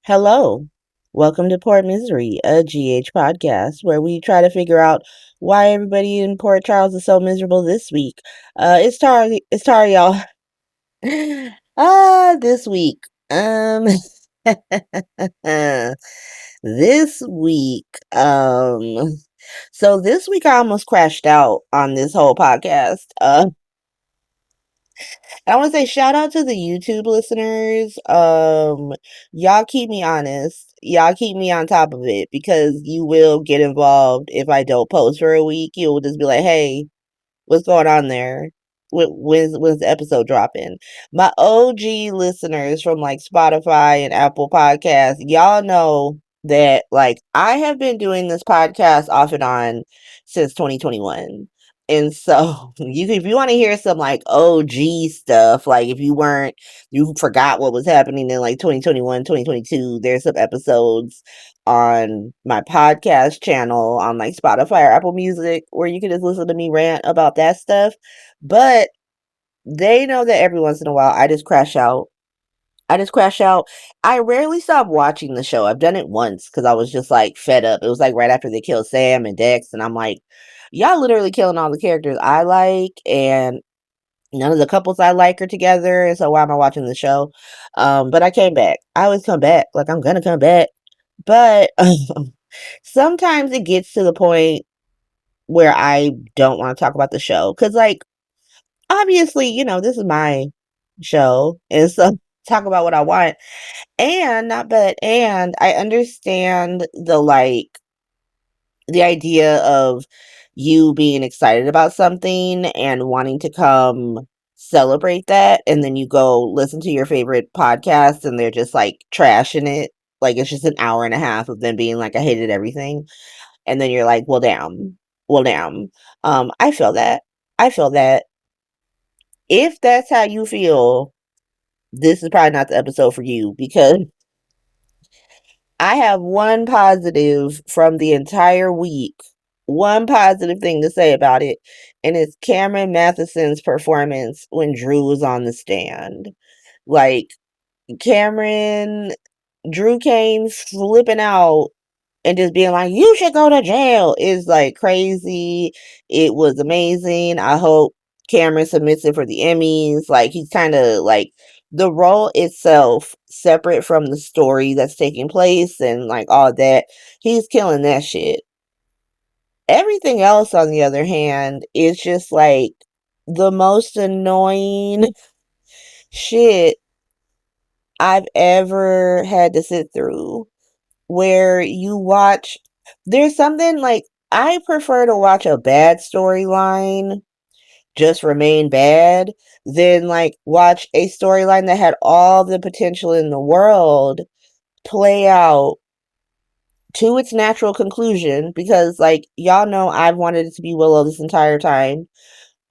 Hello. Welcome to Port Misery, a GH podcast where we try to figure out why everybody in Port Charles is so miserable this week. It's Tara, y'all. This week. Um this week. So this week I almost crashed out on this whole podcast. I want to say shout out to the YouTube listeners. Y'all keep me honest. Y'all keep me on top of it because you will get involved if I don't post for a week. You'll just be like, "Hey, what's going on there? When's the episode dropping?" My OG listeners from like Spotify and Apple Podcasts, y'all know that like I have been doing this podcast off and on since 2021. And so if you want to hear some like OG stuff, like if you forgot what was happening in like 2021, 2022, there's some episodes on my podcast channel on like Spotify or Apple Music where you can just listen to me rant about that stuff. But they know that every once in a while I just crash out. I just crash out. I rarely stop watching the show. I've done it once because I was just like fed up. It was like right after they killed Sam and Dex, and I'm like, y'all literally killing all the characters I like, and none of the couples I like are together. And so why am I watching the show? But I came back. I always come back. Like I'm gonna come back. But sometimes it gets to the point where I don't want to talk about the show. Cause like obviously, this is my show. And so talk about what I want. And not but and I understand the idea of you being excited about something and wanting to come celebrate that, and then you go listen to your favorite podcast and they're just like trashing it. Like it's just an hour and a half of them being like, I hated everything. And then you're like, well damn. Well damn. I feel that. I feel that. If that's how you feel, this is probably not the episode for you because I have one positive from the entire week, one positive thing to say about it, and it's Cameron Matheson's performance when Drew was on the stand. Like, Cameron, Drew Kane flipping out and just being like, you should go to jail is like crazy. It was amazing. I hope Cameron submits it for the Emmys. Like he's kind of like the role itself, separate from the story that's taking place and like all that, he's killing that shit. Everything else, on the other hand, is just like the most annoying shit I've ever had to sit through. Where you watch, there's something like I prefer to watch a bad storyline just remain bad than like watch a storyline that had all the potential in the world play out to its natural conclusion, because like y'all know I've wanted it to be Willow this entire time.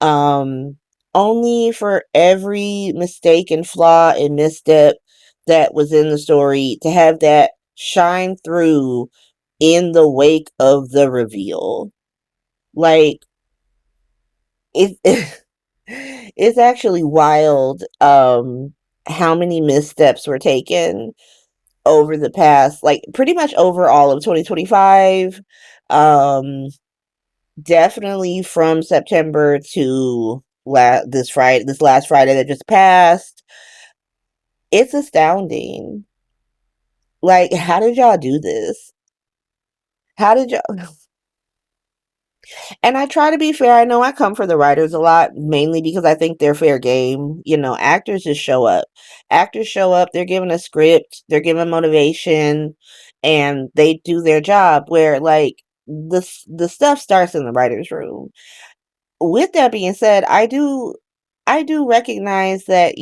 um Only for every mistake and flaw and misstep that was in the story to have that shine through in the wake of the reveal. Like it it's actually wild how many missteps were taken over the past, like pretty much over all of 2025. um Definitely from September to this last Friday that just passed. It's astounding. Like, how did y'all do this? How did y'all? And I try to be fair. I know I come for the writers a lot, mainly because I think they're fair game. Actors just show up. Actors show up, they're given a script, they're given motivation, and they do their job. Where, like, the stuff starts in the writer's room. With that being said, I do recognize that,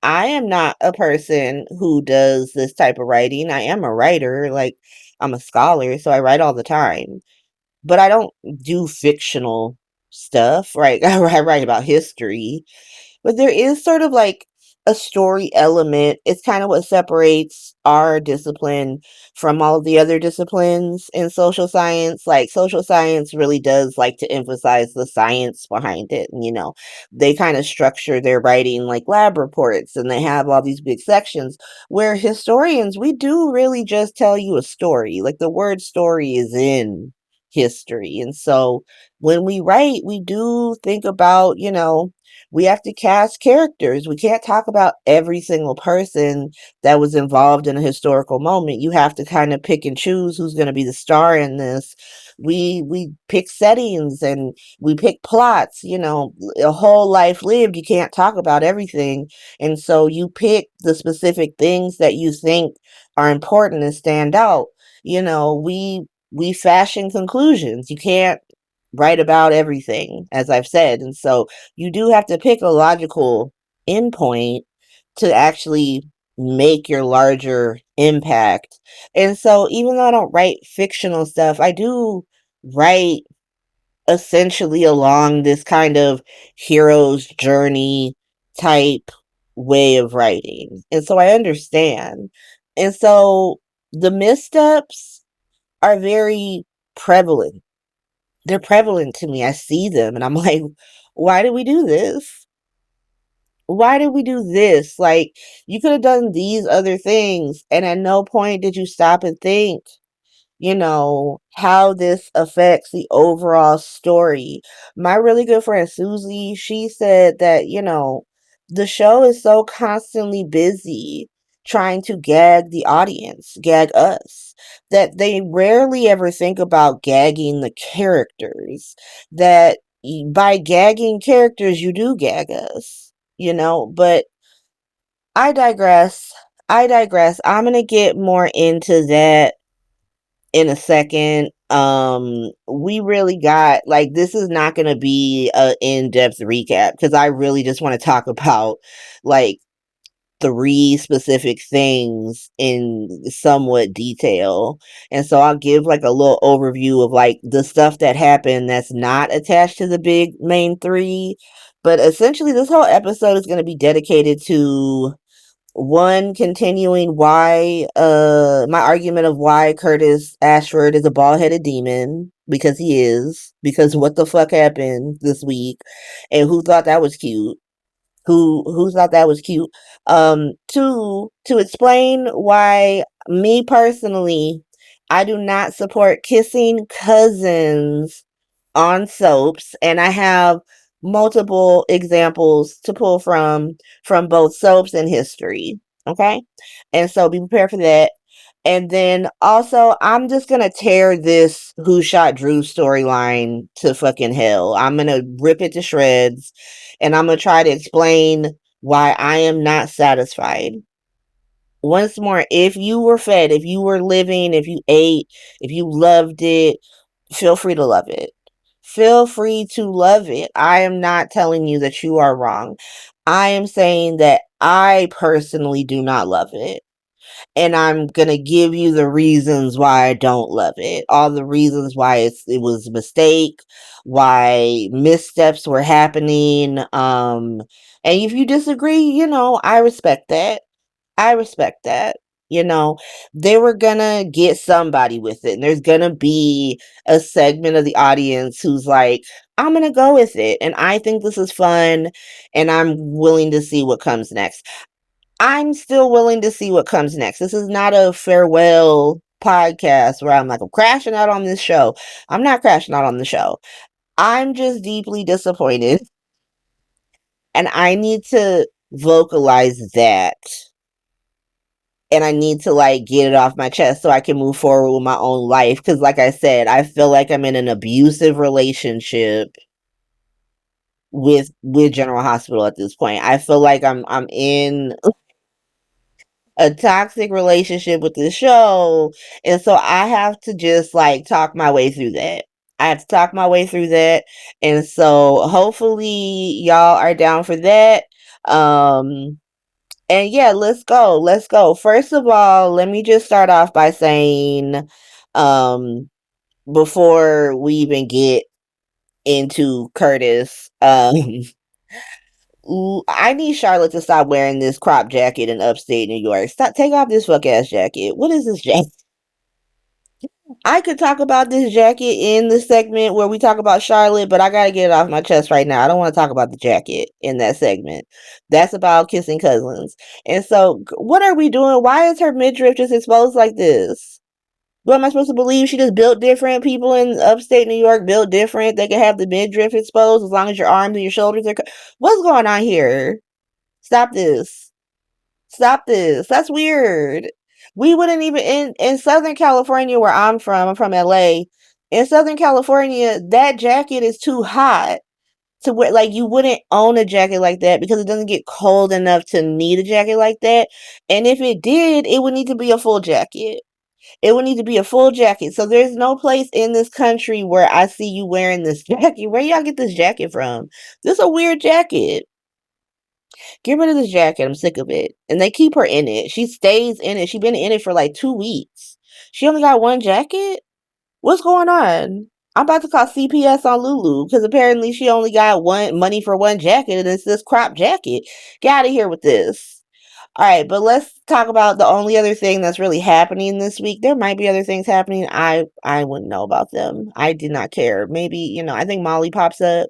I am not a person who does this type of writing. I am a writer, like I'm a scholar, so I write all the time. But I don't do fictional stuff, right? I write about history. But there is sort of like a story element. It's kind of what separates our discipline from all of the other disciplines in social science. Like social science really does like to emphasize the science behind it. And, they kind of structure their writing like lab reports and they have all these big sections where historians, we do really just tell you a story. Like the word story is in history. And so when we write, we do think about, we have to cast characters. We can't talk about every single person that was involved in a historical moment. You have to kind of pick and choose who's going to be the star in this. We pick settings and we pick plots, a whole life lived. You can't talk about everything. And so you pick the specific things that you think are important and stand out. We fashion conclusions. You can't write about everything, as I've said. And so you do have to pick a logical endpoint to actually make your larger impact. And so even though I don't write fictional stuff, I do write essentially along this kind of hero's journey type way of writing. And so I understand. And so the missteps are very prevalent. They're prevalent to me. I see them and I'm like, why did we do this? Why did we do this? Like, you could have done these other things, and at no point did you stop and think, how this affects the overall story. My really good friend Susie, she said that, the show is so constantly busy trying to gag the audience, gag us, that they rarely ever think about gagging the characters. That by gagging characters, you do gag us, but I digress. I digress. I'm going to get more into that in a second. We really got like this is not going to be a in-depth recap because I really just want to talk about like three specific things in somewhat detail. And so I'll give like a little overview of like the stuff that happened that's not attached to the big main three. But essentially this whole episode is going to be dedicated to one, continuing why my argument of why Curtis Ashford is a bald-headed demon, because he is, because what the fuck happened this week, and who thought that was cute, who thought that was cute. Two, to explain why me personally, I do not support kissing cousins on soaps, and I have multiple examples to pull from both soaps and history. Okay, and so be prepared for that. And then also, I'm just gonna tear this Who Shot Drew storyline to fucking hell. I'm gonna rip it to shreds, and I'm gonna try to explain why I am not satisfied. Once more, if you were fed, if you were living, if you ate, if you loved it, feel free to love it. Feel free to love it. I am not telling you that you are wrong. I am saying that I personally do not love it. And I'm going to give you the reasons why I don't love it. All the reasons why it was a mistake, why missteps were happening. And if you disagree, I respect that. I respect that. They were gonna get somebody with it. And there's gonna be a segment of the audience who's like, I'm gonna go with it. And I think this is fun. And I'm willing to see what comes next. I'm still willing to see what comes next. This is not a farewell podcast where I'm like, I'm crashing out on this show. I'm not crashing out on the show. I'm just deeply disappointed. And I need to vocalize that, and I need to like get it off my chest so I can move forward with my own life. Cause like I said, I feel like I'm in an abusive relationship with General Hospital at this point. I feel like I'm in a toxic relationship with the show. And so I have to just like talk my way through that. I have to talk my way through that. And so hopefully y'all are down for that. Um And yeah, let's go. Let's go. First of all, let me just start off by saying, um, before we even get into Curtis, I need Charlotte to stop wearing this crop jacket in upstate New York. Stop, take off this fuck ass jacket. What is this jacket? I could talk about this jacket in the segment where we talk about Charlotte, but I gotta get it off my chest right now. I don't want to talk about the jacket in that segment. That's about kissing cousins. And so, what are we doing? Why is her midriff just exposed like this? What am I supposed to believe? She just built different. People in upstate New York built different. They can have the midriff exposed as long as your arms and your shoulders are. What's going on here? Stop this. Stop this. That's weird. We wouldn't even in Southern California where I'm from LA. In Southern California, that jacket is too hot to wear. Like you wouldn't own a jacket like that because it doesn't get cold enough to need a jacket like that. And if it did, it would need to be a full jacket. It would need to be a full jacket. So there's no place in this country where I see you wearing this jacket. Where y'all get this jacket from? This is a weird jacket. Get rid of this jacket. I'm sick of it. And they keep her in it. She stays in it. She's been in it for like 2 weeks. She only got one jacket? What's going on? I'm about to call CPS on Lulu because apparently she only got one money for one jacket and it's this crop jacket. Get out of here with this. All right, but let's talk about the only other thing that's really happening this week. There might be other things happening. I wouldn't know about them. I did not care. Maybe, I think Molly pops up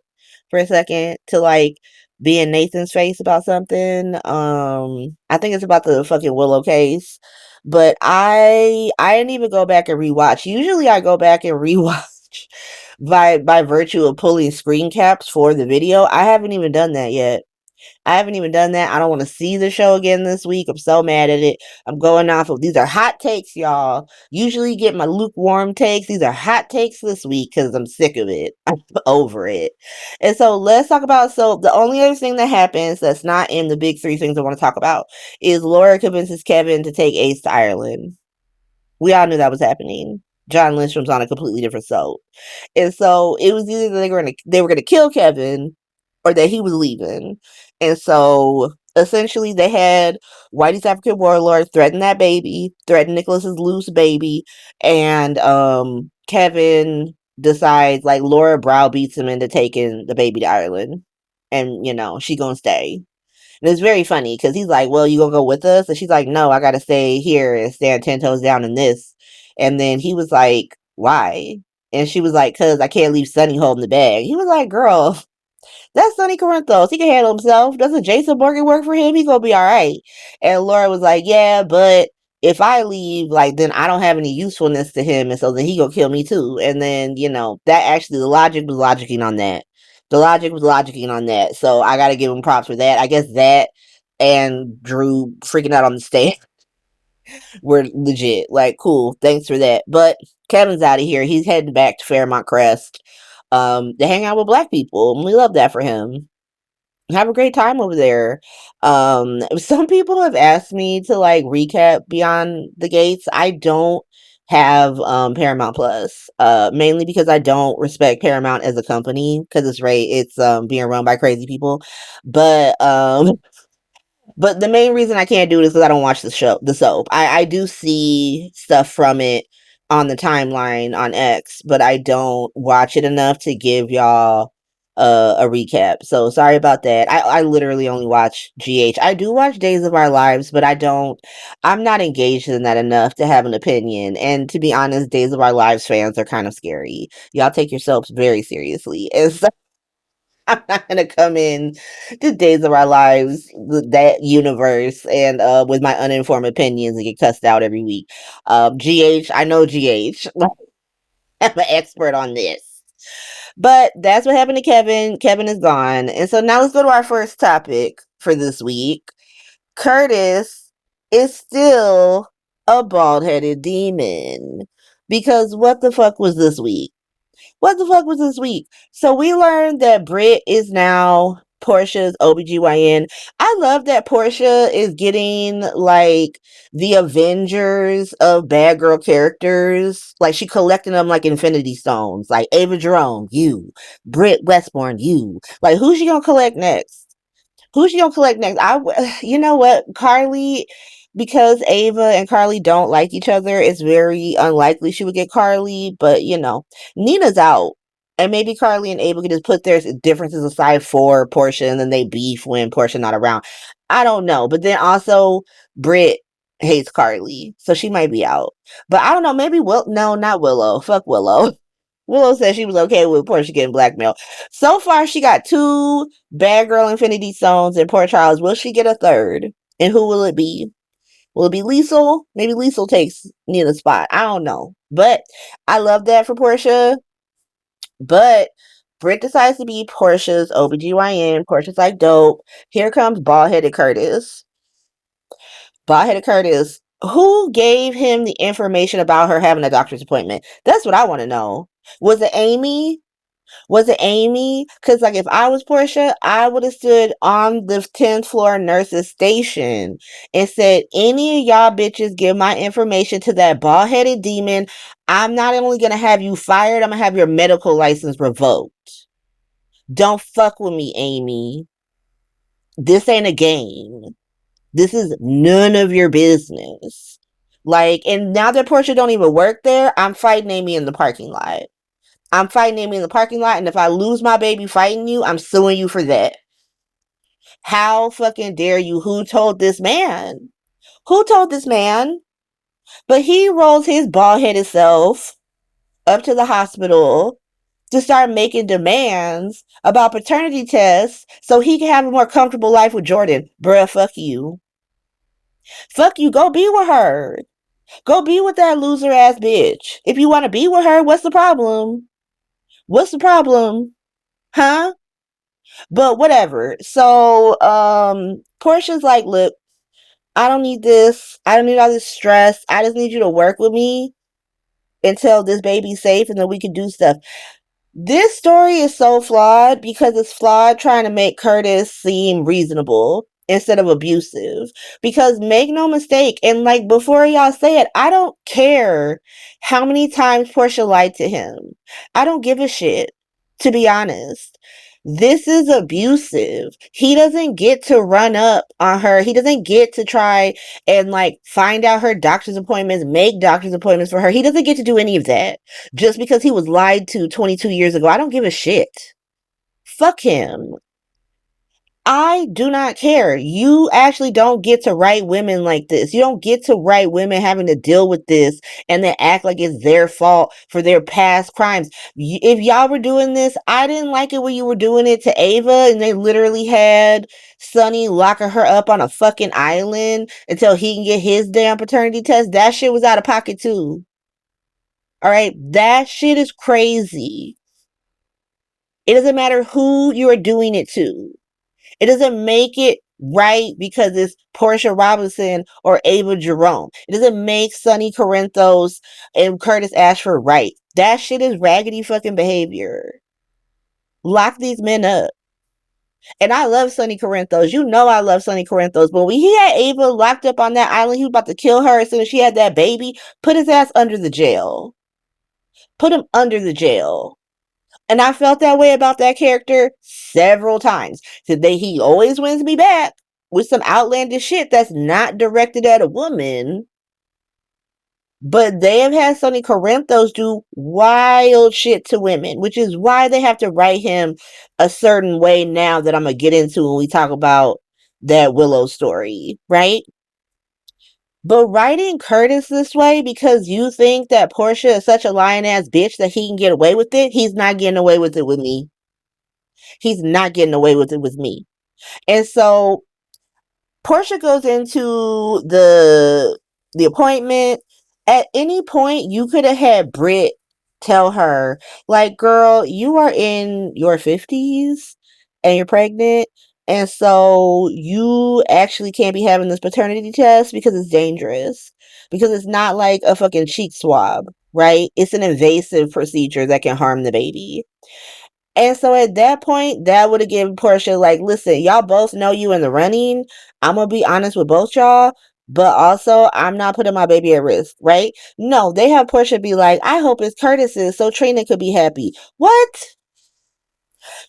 for a second to like be in Nathan's face about something. I think it's about the fucking Willow case. But I didn't even go back and rewatch. Usually I go back and rewatch by virtue of pulling screen caps for the video. I haven't even done that yet. I haven't even done that. I don't want to see the show again this week. I'm so mad at it. I'm going off of these are hot takes, y'all. Usually get my lukewarm takes. These are hot takes this week because I'm sick of it. I'm over it. And so let's talk about the only other thing that happens that's not in the big three things I want to talk about is Laura convinces Kevin to take Ace to Ireland. We all knew that was happening. John Lindstrom's on a completely different soap. And so it was either they were gonna kill Kevin or that he was leaving. And so essentially they had Whitey's African warlord threaten that baby, threaten Nicholas's loose baby, and Kevin decides like Laura browbeats him into taking the baby to Ireland. And she gonna stay. And it's very funny because he's like, well, you gonna go with us? And she's like, no, I gotta stay here and stand 10 toes down in this. And then he was like, why? And she was like, because I can't leave Sonny holding the bag. He was like, girl, that's Sonny Corinthos. He can handle himself. Doesn't Jason Morgan work for him? He gonna be all right. And Laura was like, yeah, but if I leave, like, then I don't have any usefulness to him. And so then he gonna kill me too. And then, that actually, the logic was logicking on that. The logic was logicking on that. So I gotta give him props for that. I guess that and Drew freaking out on the stage were legit. Like, cool. Thanks for that. But Kevin's out of here. He's heading back to Fairmont Crest to hang out with black people. And we love that for him. Have a great time over there. Some people have asked me to like recap Beyond the Gates. I don't have Paramount Plus, mainly because I don't respect Paramount as a company because it's being run by crazy people. But the main reason I can't do it is because I don't watch the soap. I do see stuff from it on the timeline on X, but I don't watch it enough to give y'all a recap. So sorry about that. I literally only watch GH. I do watch Days of Our Lives, but I'm not engaged in that enough to have an opinion. And to be honest, Days of Our Lives fans are kind of scary. Y'all take your soaps very seriously. And so I'm not gonna come in to Days of Our Lives, that universe, and with my uninformed opinions and get cussed out every week. GH, I know GH. I'm an expert on this. But that's what happened to Kevin. Kevin is gone. And so now let's go to our first topic for this week. Curtis is still a bald-headed demon. Because what the fuck was this week? What the fuck was this week? So we learned that Britt is now Portia's OBGYN. I love that Portia is getting like the Avengers of bad girl characters. Like she collecting them like Infinity Stones. Like Ava Jerome, you. Britt Westbourne, you. Like who's she gonna collect next? Who's she gonna collect next? You know what? Carly, because Ava and Carly don't like each other, it's very unlikely she would get Carly. But Nina's out. And maybe Carly and Abel could just put their differences aside for Portia, and then they beef when Portia not around. I don't know. But then also, Britt hates Carly, so she might be out. But I don't know. Maybe no, not Willow. Fuck Willow. Willow said she was okay with Portia getting blackmailed. So far, she got 2 Bad Girl Infinity Stones and Port Charles. Will she get a third? And who will it be? Will it be Liesel? Maybe Liesel takes Nina's spot. I don't know. But I love that for Portia. But Britt decides to be Portia's OBGYN. Portia's like, dope. Here comes bald-headed Curtis. Bald-headed Curtis. Who gave him the information about her having a doctor's appointment? That's what I want to know. Was it Amy? Was it Amy? Because, like, if I was Portia, I would have stood on the 10th floor nurse's station and said, any of y'all bitches give my information to that bald-headed demon, I'm not only going to have you fired, I'm going to have your medical license revoked. Don't fuck with me, Amy. This ain't a game. This is none of your business. Like, and now that Portia don't even work there, I'm fighting Amy in the parking lot. I'm fighting Amy in the parking lot, and if I lose my baby fighting you, I'm suing you for that. How fucking dare you? Who told this man? Who told this man? But he rolls his bald-headed self up to the hospital to start making demands about paternity tests so he can have a more comfortable life with Jordan. Bruh, fuck you. Fuck you. Go be with her. Go be with that loser ass bitch. If you want to be with her, what's the problem? What's the problem? Huh? But whatever. So, Portia's like, look, I don't need this. I don't need all this stress. I just need you to work with me until this baby's safe and then we can do stuff. This story is so flawed because it's flawed trying to make Curtis seem reasonable instead of abusive. Because make no mistake, and like before y'all say it, I don't care how many times Portia lied to him. I don't give a shit, to be honest. This is abusive. He doesn't get to run up on her. He doesn't get to try and like find out her doctor's appointments, make doctor's appointments for her. He doesn't get to do any of that just because he was lied to 22 years ago. I don't give a shit. Fuck him. I do not care. You actually don't get to write women like this. You don't get to write women having to deal with this and then act like it's their fault for their past crimes. If y'all were doing this, I didn't like it when you were doing it to Ava and they literally had Sonny locking her up on a fucking island until he can get his damn paternity test. That shit was out of pocket too. Alright? That shit is crazy. It doesn't matter who you are doing it to. It doesn't make it right because it's Portia Robinson or Ava Jerome. It doesn't make Sonny Corinthos and Curtis Ashford right. That shit is raggedy fucking behavior. Lock these men up. And I love Sonny Corinthos. You know I love Sonny Corinthos. But when he had Ava locked up on that island, he was about to kill her as soon as she had that baby. Put his ass under the jail. Put him under the jail. And I felt that way about that character several times. Today he always wins me back with some outlandish shit that's not directed at a woman. But they have had Sonny Corinthos do wild shit to women, which is why they have to write him a certain way now that I'm going to get into when we talk about that Willow story, right? But writing Curtis this way because you think that Portia is such a lying-ass bitch that he can get away with it, he's not getting away with it with me. He's not getting away with it with me. And so Portia goes into the appointment. At any point, you could have had Britt tell her, like, girl, you are in your 50s and you're pregnant. And so you actually can't be having this paternity test because it's dangerous. Because it's not like a fucking cheek swab, right? It's an invasive procedure that can harm the baby. And so at that point, that would have given Portia, like, listen, y'all both know you in the running. I'm going to be honest with both y'all. But also, I'm not putting my baby at risk, right? No, they have Portia be like, I hope it's Curtis's so Trina could be happy. What?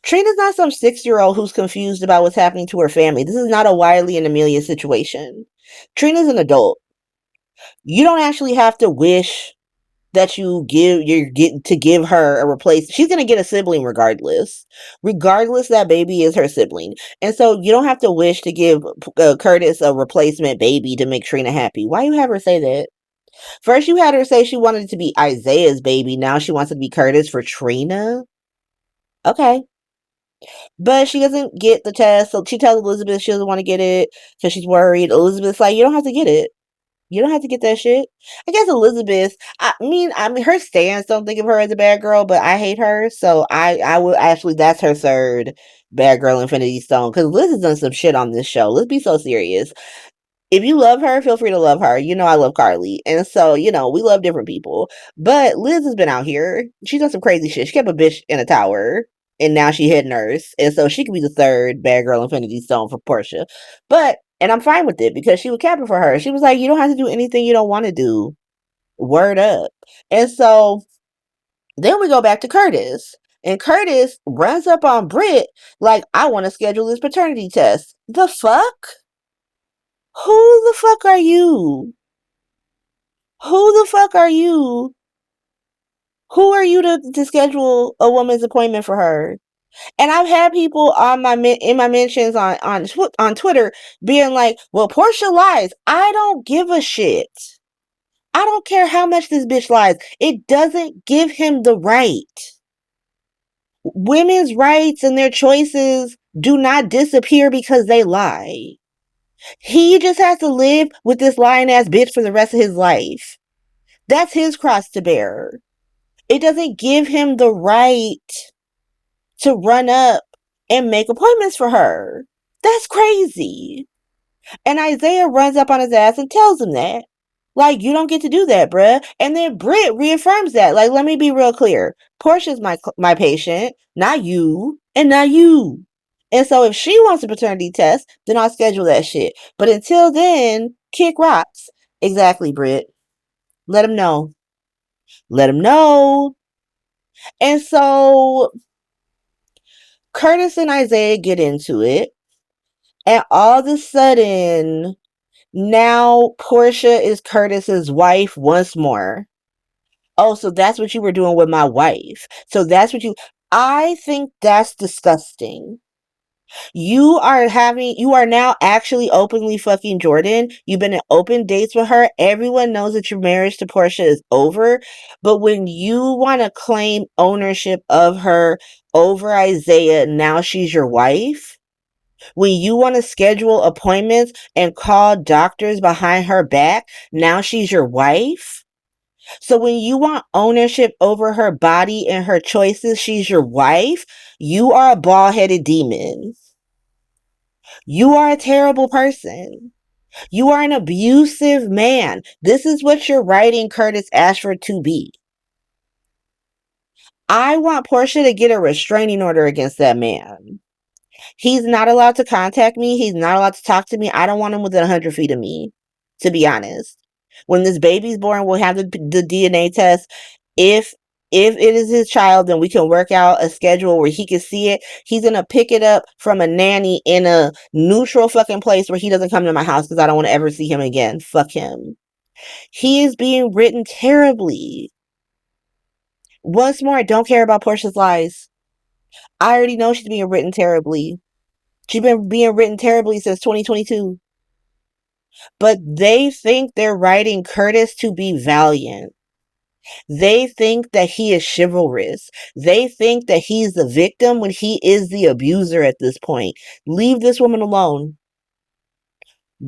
Trina's not some 6-year-old who's confused about what's happening to her family. This is not a Wiley and Amelia situation. Trina's an adult. You don't actually have to wish that you're getting to give her a replace. She's gonna get a sibling regardless that baby is her sibling. And so you don't have to wish to give Curtis a replacement baby to make Trina happy. Why you have her say that? First you had her say she wanted it to be Isaiah's baby, now she wants it to be Curtis for Trina. Okay. But she doesn't get the test, so she tells Elizabeth she doesn't want to get it because she's worried. Elizabeth's like, you don't have to get it. You don't have to get that shit. I guess Elizabeth, I mean, her stans don't think of her as a bad girl, but I hate her, so I will actually, that's her third bad girl Infinity Stone, because Liz has done some shit on this show. Let's be so serious. If you love her, feel free to love her. You know I love Carly. And so, we love different people. But Liz has been out here. She's done some crazy shit. She kept a bitch in a tower. And now she head nurse. And so she could be the third bad girl Infinity Stone for Portia. And I'm fine with it because she was capping for her. She was like, you don't have to do anything you don't want to do. Word up. And so then we go back to Curtis. And Curtis runs up on Britt like, I want to schedule this paternity test. The fuck? Who the fuck are you? Who the fuck are you? Who are you to schedule a woman's appointment for her? And I've had people on in my mentions on Twitter being like, "Well, Portia lies." I don't give a shit. I don't care how much this bitch lies. It doesn't give him the right. Women's rights and their choices do not disappear because they lie. He just has to live with this lying ass bitch for the rest of his life. That's his cross to bear. It doesn't give him the right to run up and make appointments for her. That's crazy. And Isaiah runs up on his ass and tells him that. Like, you don't get to do that, bruh. And then Britt reaffirms that. Like, let me be real clear. Portia's my patient, not you, and not you. And so if she wants a paternity test, then I'll schedule that shit. But until then, kick rocks. Exactly, Britt. Let him know. Let him know. And so Curtis and Isaiah get into it. And all of a sudden, now Portia is Curtis's wife once more. Oh, so that's what you were doing with my wife. So that's what I think that's disgusting. You are now actually openly fucking Jordan. You've been in open dates with her. Everyone knows that your marriage to Portia is over. But when you want to claim ownership of her over Isaiah, now she's your wife. When you want to schedule appointments and call doctors behind her back, now she's your wife. So when you want ownership over her body and her choices, she's your wife. You are a bald-headed demon. You are a terrible person. You are an abusive man. This is what you're writing Curtis Ashford to be. I want Portia to get a restraining order against that man. He's not allowed to contact me. He's not allowed to talk to me. I don't want him within 100 feet of me, to be honest. When this baby's born, we'll have the DNA test. If it is his child, then we can work out a schedule where he can see it. He's going to pick it up from a nanny in a neutral fucking place where he doesn't come to my house because I don't want to ever see him again. Fuck him. He is being written terribly. Once more, I don't care about Portia's lies. I already know she's being written terribly. She's been being written terribly since 2022. But they think they're writing Curtis to be valiant. They think that he is chivalrous. They think that he's the victim when he is the abuser at this point. Leave this woman alone.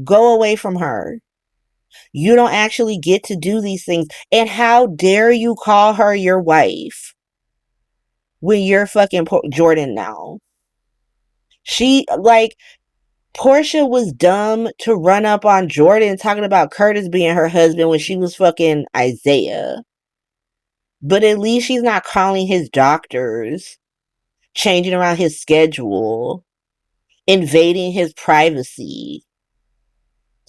Go away from her. You don't actually get to do these things. And how dare you call her your wife when you're fucking Jordan now? Portia was dumb to run up on Jordan talking about Curtis being her husband when she was fucking Isaiah. But at least she's not calling his doctors, changing around his schedule, invading his privacy.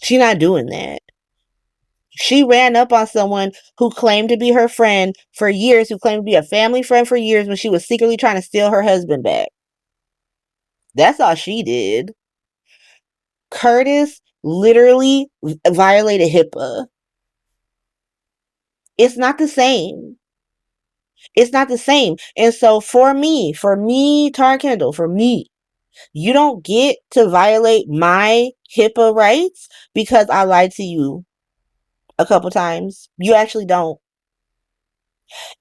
She's not doing that. She ran up on someone who claimed to be her friend for years, who claimed to be a family friend for years when she was secretly trying to steal her husband back. That's all she did. Curtis literally violated HIPAA. It's not the same. It's not the same. And so for me, Tar Kendall, for me, you don't get to violate my HIPAA rights because I lied to you a couple times. You actually don't.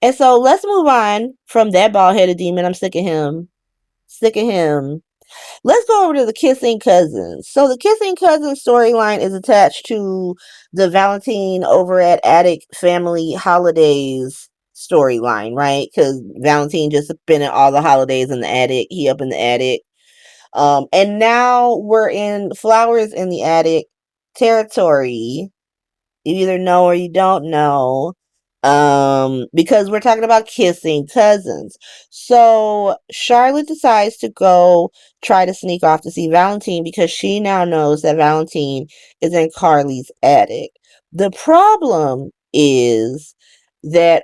And so let's move on from that bald headed demon. I'm sick of him. Sick of him. Let's go over to the Kissing Cousins. So the Kissing Cousins storyline is attached to the Valentine over at Attic Family Holidays storyline, right? Because Valentine just spending all the holidays in the attic. He up in the attic. And now we're in Flowers in the Attic territory. You either know or you don't know. Because we're talking about Kissing Cousins. So Charlotte decides to go try to sneak off to see Valentine because she now knows that Valentine is in Carly's attic. The problem is that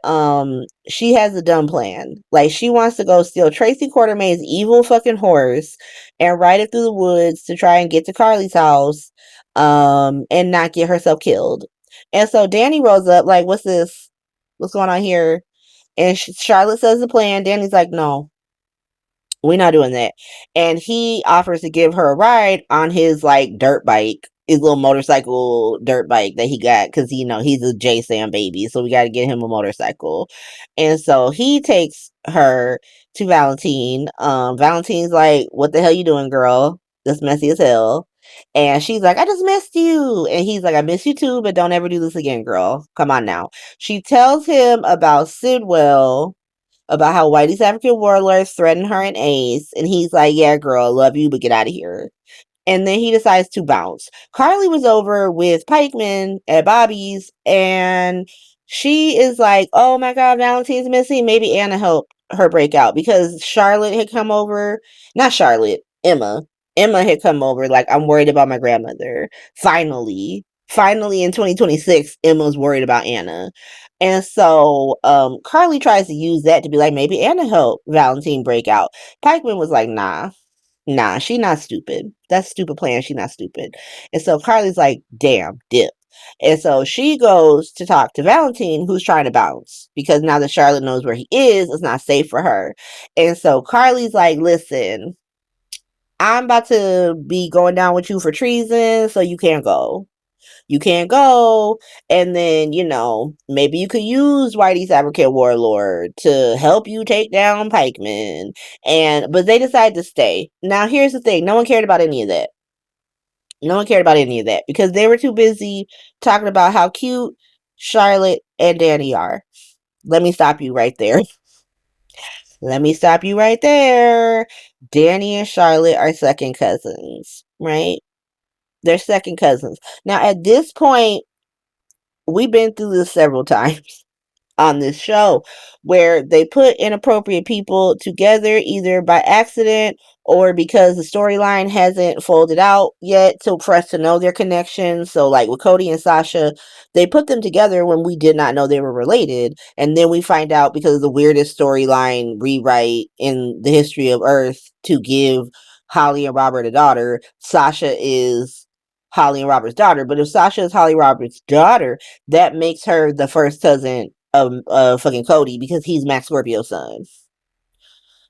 she has a dumb plan. Like, she wants to go steal Tracy Quartermain's evil fucking horse and ride it through the woods to try and get to Carly's house and not get herself killed. And so Danny rolls up like, what's this? What's going on here? And Charlotte says the plan. Danny's like, no, we're not doing that. And he offers to give her a ride on his like dirt bike, his little motorcycle dirt bike that he got because he's a J Sam baby, so we got to get him a motorcycle. And so he takes her to Valentine. Valentine's like, "What the hell you doing, girl? That's messy as hell." And she's like, "I just missed you." And he's like, "I miss you too, but don't ever do this again, girl. Come on now." She tells him about Sidwell, about how Whitey's African warlords threaten her and Ace, and he's like, "Yeah, girl, love you, but get out of here." And then he decides to bounce. Carly was over with Pikeman at Bobby's, and she is like, "Oh my God, Valentine's missing. Maybe Anna helped her break out," because Charlotte had come over. Not Charlotte, Emma. Emma had come over, like, "I'm worried about my grandmother." Finally in 2026, Emma's worried about Anna. And so Carly tries to use that to be like, maybe Anna helped Valentine break out. Pikeman was like, nah, she not stupid. That's a stupid plan. She not stupid. And so Carly's like, damn, dip. And so she goes to talk to Valentine, who's trying to bounce, because now that Charlotte knows where he is, it's not safe for her. And so Carly's like, listen, I'm about to be going down with you for treason, so you can't go. You can't go. And then, maybe you could use Whitey's African warlord to help you take down Pikeman. But they decide to stay. Now, here's the thing. No one cared about any of that. No one cared about any of that because they were too busy talking about how cute Charlotte and Danny are. Let me stop you right there. Let me stop you right there. Danny and Charlotte are second cousins, right? They're second cousins. Now, at this point, we've been through this several times on this show where they put inappropriate people together either by accident or because the storyline hasn't folded out yet for us to know their connections. So like with Cody and Sasha, they put them together when we did not know they were related, and then we find out because of the weirdest storyline rewrite in the history of Earth to give Holly and Robert a daughter. Sasha is Holly and Robert's daughter, but if Sasha is Holly Robert's daughter, that makes her the first cousin of fucking Cody because he's Max Scorpio's son.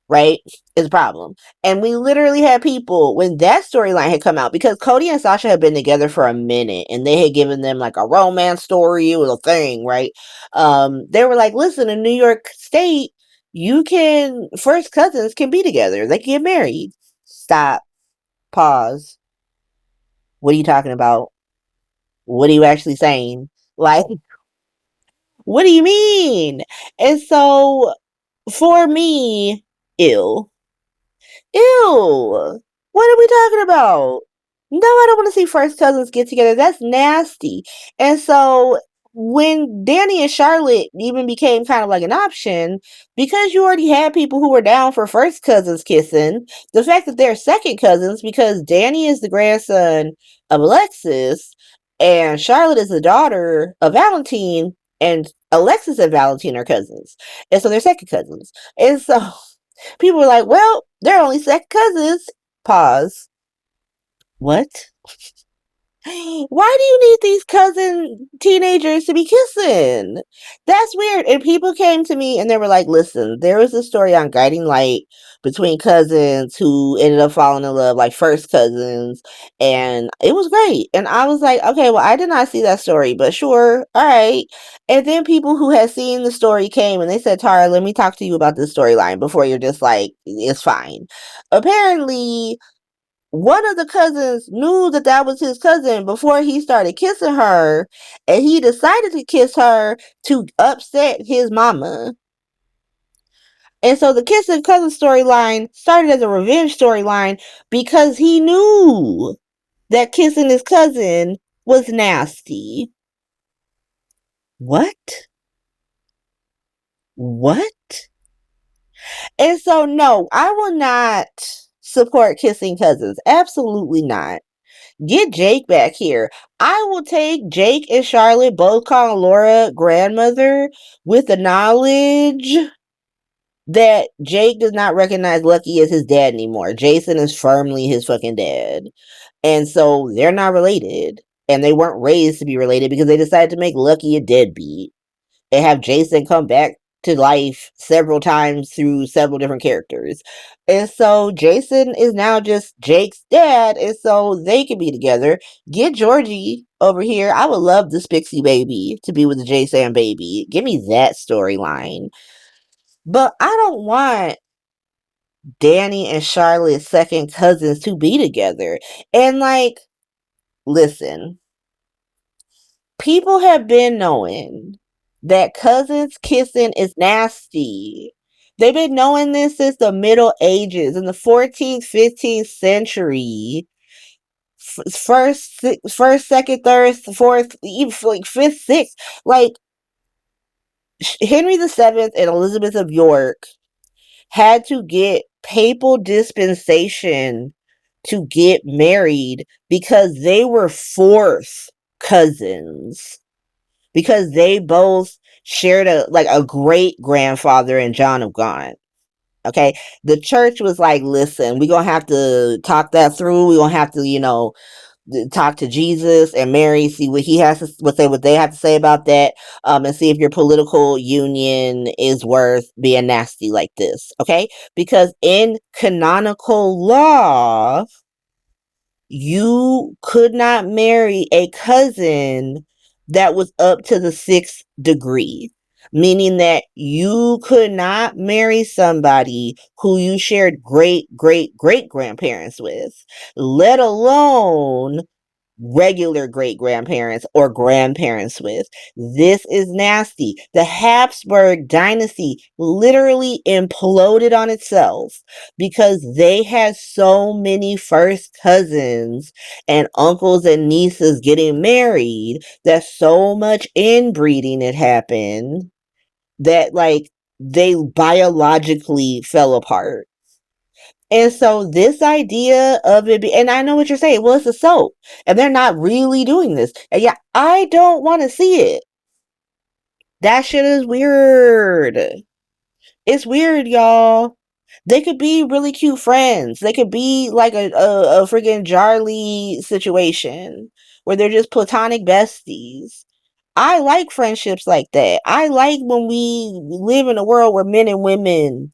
Right? Is a problem. And we literally had people when that storyline had come out, because Cody and Sasha had been together for a minute and they had given them like a romance story. It was a thing, right? They were like, listen, in New York State, first cousins can be together. They can get married. Stop. Pause. What are you talking about? What are you actually saying? Like, what do you mean? And so for me, ew. Ew. What are we talking about? No, I don't want to see first cousins get together. That's nasty. And so when Danny and Charlotte even became kind of like an option, because you already had people who were down for first cousins kissing, the fact that they're second cousins, because Danny is the grandson of Alexis and Charlotte is the daughter of Valentine, and Alexis and Valentine are cousins. And so they're second cousins. And so people were like, well, they're only second cousins. Pause. What? Why do you need these cousin teenagers to be kissing? That's weird. And people came to me and they were like, listen, there was a story on Guiding Light between cousins who ended up falling in love, like first cousins, and it was great. And I was like, okay, well, I did not see that story, but sure, all right. And then people who had seen the story came and they said, Tara, let me talk to you about this storyline before you're just like, it's fine. Apparently, one of the cousins knew that that was his cousin before he started kissing her, and he decided to kiss her to upset his mama. And so the kissing cousin storyline started as a revenge storyline because he knew that kissing his cousin was nasty. What? What? And so, no, I will not support kissing cousins. Absolutely not. Get Jake back here. I will take Jake and Charlotte both calling Laura grandmother with the knowledge that Jake does not recognize Lucky as his dad anymore. Jason is firmly his fucking dad. And so they're not related. And they weren't raised to be related because they decided to make Lucky a deadbeat and have Jason come back to life several times through several different characters. And so Jason is now just Jake's dad, and so they can be together. Get Georgie over here. I would love this Pixie baby to be with the Jason baby. Give me that storyline. But I don't want Danny and Charlotte's second cousins to be together. And like, listen, people have been knowing that cousins kissing is nasty. They've been knowing this since the Middle Ages, in the 14th, 15th century. First, second, third, fourth, even like fifth, sixth. Like Henry VII and Elizabeth of York had to get papal dispensation to get married because they were fourth cousins, because they both shared a great grandfather in John of Gaunt. Okay, the church was like, listen, we're gonna have to talk that through. We're gonna have to, talk to Jesus and Mary, see what he has to what they have to say about that, and see if your political union is worth being nasty like this. Okay, because in canonical law, you could not marry a cousin that was up to the sixth degree, meaning that you could not marry somebody who you shared great, great, great grandparents with, let alone regular great grandparents or grandparents with. This is nasty. The Habsburg dynasty literally imploded on itself because they had so many first cousins and uncles and nieces getting married that so much inbreeding had happened that like they biologically fell apart. And so this idea of it, and I know what you're saying, well, it's a soap, and they're not really doing this. And yeah, I don't want to see it. That shit is weird. It's weird, y'all. They could be really cute friends. They could be like a freaking Jarly situation where they're just platonic besties. I like friendships like that. I like when we live in a world where men and women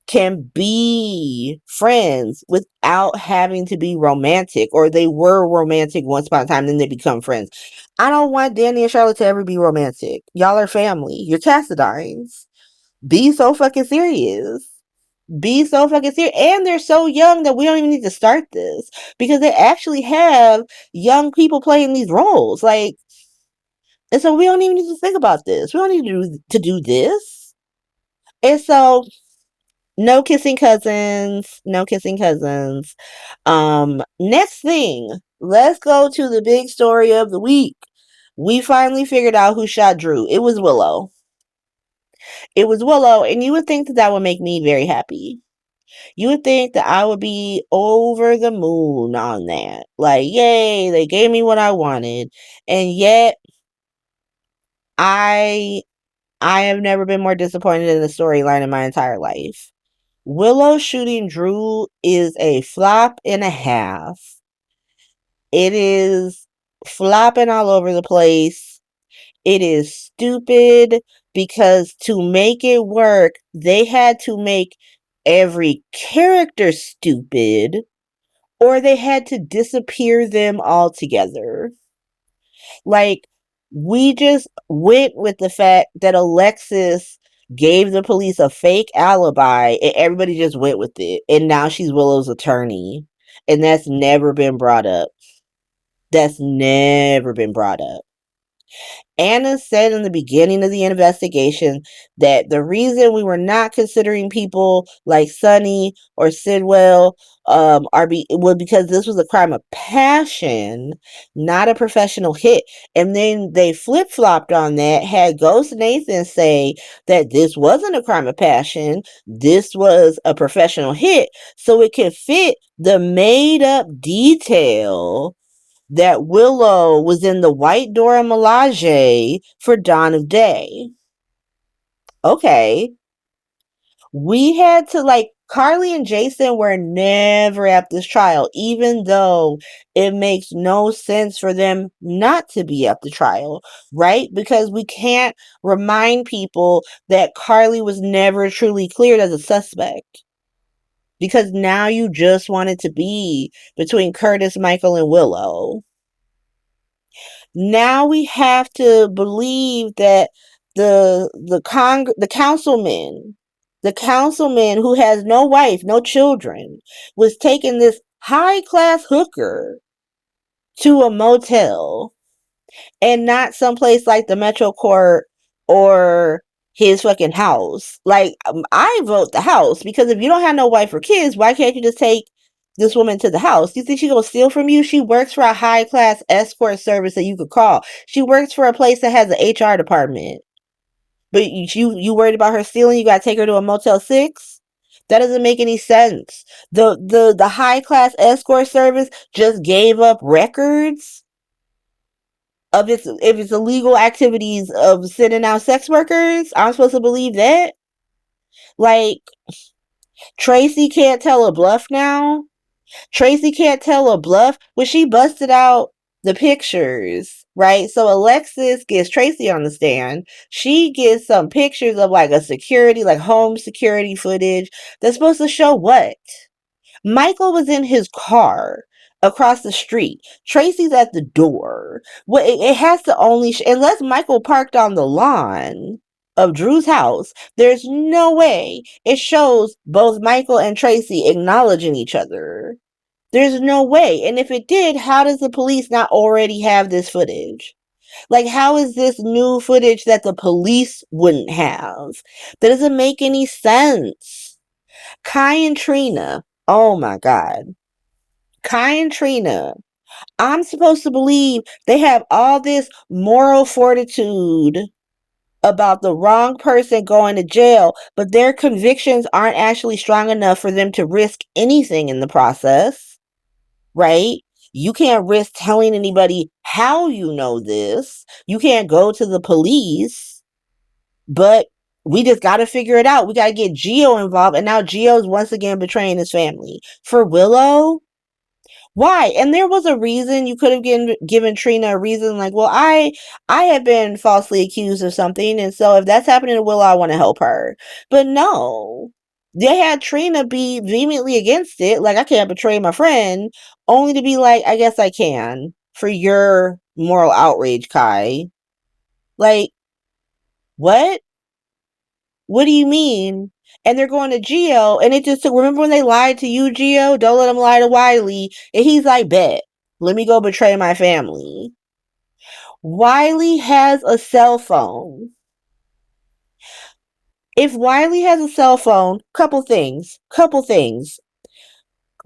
can be friends without having to be romantic, or they were romantic once upon a time, then they become friends. I don't want Danny and Charlotte to ever be romantic. Y'all are family. You're Cassadines. Be so fucking serious. Be so fucking serious. And they're so young that we don't even need to start this because they actually have young people playing these roles. Like, and so we don't even need to think about this. We don't need to do this. And so no kissing cousins. No kissing cousins. Next thing, let's go to the big story of the week. We finally figured out who shot Drew. It was Willow. It was Willow, and you would think that that would make me very happy. You would think that I would be over the moon on that. Like, yay, they gave me what I wanted. And yet, I I have never been more disappointed in a storyline in my entire life. Willow shooting Drew is a flop and a half. It is flopping all over the place. It is stupid because to make it work, they had to make every character stupid or they had to disappear them altogether. Like, we just went with the fact that Alexis gave the police a fake alibi and everybody just went with it. And now she's Willow's attorney. And that's never been brought up. That's never been brought up. Anna said in the beginning of the investigation that the reason we were not considering people like Sonny or Sidwell was because this was a crime of passion, not a professional hit. And then they flip-flopped on that, had Ghost Nathan say that this wasn't a crime of passion, this was a professional hit, so it could fit the made-up detail that Willow was in the white Dora Milaje for Dawn of Day. Okay. We had to, like, Carly and Jason were never at this trial, even though it makes no sense for them not to be at the trial, right? Because we can't remind people that Carly was never truly cleared as a suspect. Because now you just want it to be between Curtis, Michael, and Willow. Now we have to believe that the councilman who has no wife, no children, was taking this high class hooker to a motel and not someplace like the Metro Court or his fucking house. Like, I vote the house, because if you don't have no wife or kids, why can't you just take this woman to the house? You think she gonna steal from you? She works for a high class escort service that you could call. She works for a place that has an HR department. But you worried about her stealing? You gotta take her to a Motel 6? That doesn't make any sense. The high class escort service just gave up records of its if it's illegal activities of sending out sex workers. I'm supposed to believe that? Like, Tracy can't tell a bluff now? Tracy can't tell a bluff when she busted out the pictures, right? So Alexis gets Tracy on the stand. She gets some pictures of like a security, like home security footage that's supposed to show what? Michael was in his car across the street. Tracy's at the door. Well, it has to only unless Michael parked on the lawn of Drew's house, there's no way it shows both Michael and Tracy acknowledging each other. There's no way. And if it did, how does the police not already have this footage? Like, how is this new footage that the police wouldn't have? That doesn't make any sense. Kai and Trina. Oh my God. Kai and Trina. I'm supposed to believe they have all this moral fortitude about the wrong person going to jail, but their convictions aren't actually strong enough for them to risk anything in the process, right? You can't risk telling anybody how you know this. You can't go to the police, but we just got to figure it out. We got to get Gio involved, and now Gio's once again betraying his family. For Willow? Why? And there was a reason. You could have given Trina a reason, like, well, I have been falsely accused of something, and so if that's happening to Willow, I want to help her. But no, they had Trina be vehemently against it, like, I can't betray my friend, only to be like, I guess I can for your moral outrage, Kai. Like, what? What do you mean? And they're going to Gio, and it just took. Remember when they lied to you, Gio? Don't let them lie to Wiley. And he's like, bet. Let me go betray my family. Wiley has a cell phone. If Wiley has a cell phone, couple things.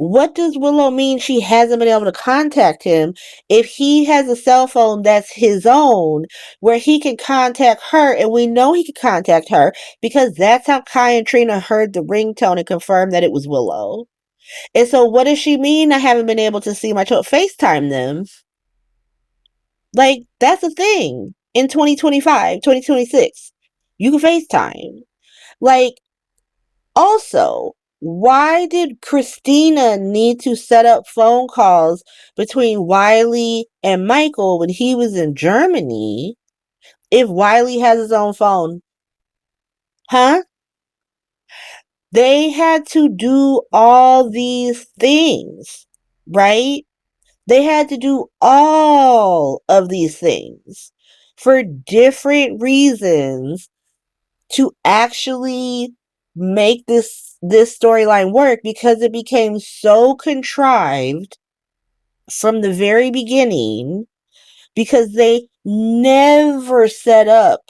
What does Willow mean she hasn't been able to contact him if he has a cell phone that's his own where he can contact her, and we know he can contact her because that's how Kai and Trina heard the ringtone and confirmed that it was Willow. And so what does she mean I haven't been able to see my child? FaceTime them. Like, that's a thing in 2025, 2026. You can FaceTime. Like, also, Why did Christina need to set up phone calls between Wiley and Michael when he was in Germany if Wiley has his own phone? Huh? They had to do all these things, right? They had to do all of these things for different reasons to actually make this storyline work, because it became so contrived from the very beginning, because they never set up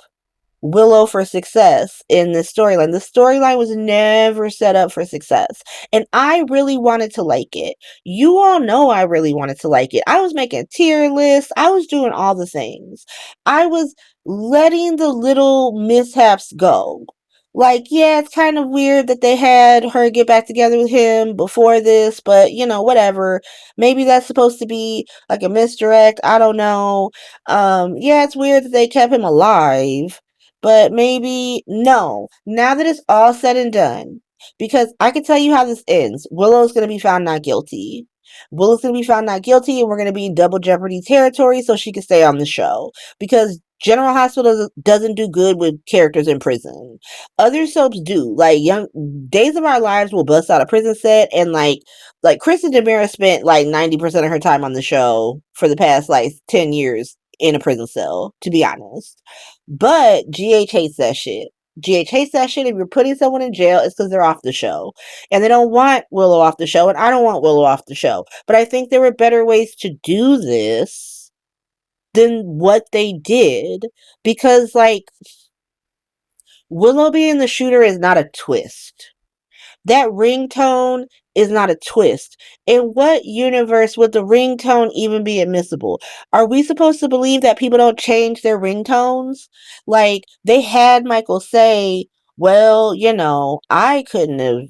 Willow for success in this storyline. The storyline was never set up for success. And I really wanted to like it. You all know I really wanted to like it. I was making tier lists. I was doing all the things. I was letting the little mishaps go. Like, yeah, it's kind of weird that they had her get back together with him before this, but whatever. Maybe that's supposed to be like a misdirect. I don't know. Yeah, it's weird that they kept him alive. But maybe no. Now that it's all said and done, because I can tell you how this ends. Willow's going to be found not guilty. Willow's going to be found not guilty, and we're going to be in double jeopardy territory so she can stay on the show. Because General Hospital doesn't do good with characters in prison. Other soaps do. Like Young Days of Our Lives will bust out a prison set, and like Kristen DeMira spent like 90% of her time on the show for the past like 10 years in a prison cell, to be honest. But GH hates that shit. GH hates that shit. If you're putting someone in jail, it's because they're off the show. And they don't want Willow off the show, and I don't want Willow off the show. But I think there were better ways to do this than what they did. Because, like, Willow being the shooter is not a twist. That ringtone is not a twist. In what universe would the ringtone even be admissible? Are we supposed to believe that people don't change their ringtones? Like, they had Michael say, well, I couldn't have,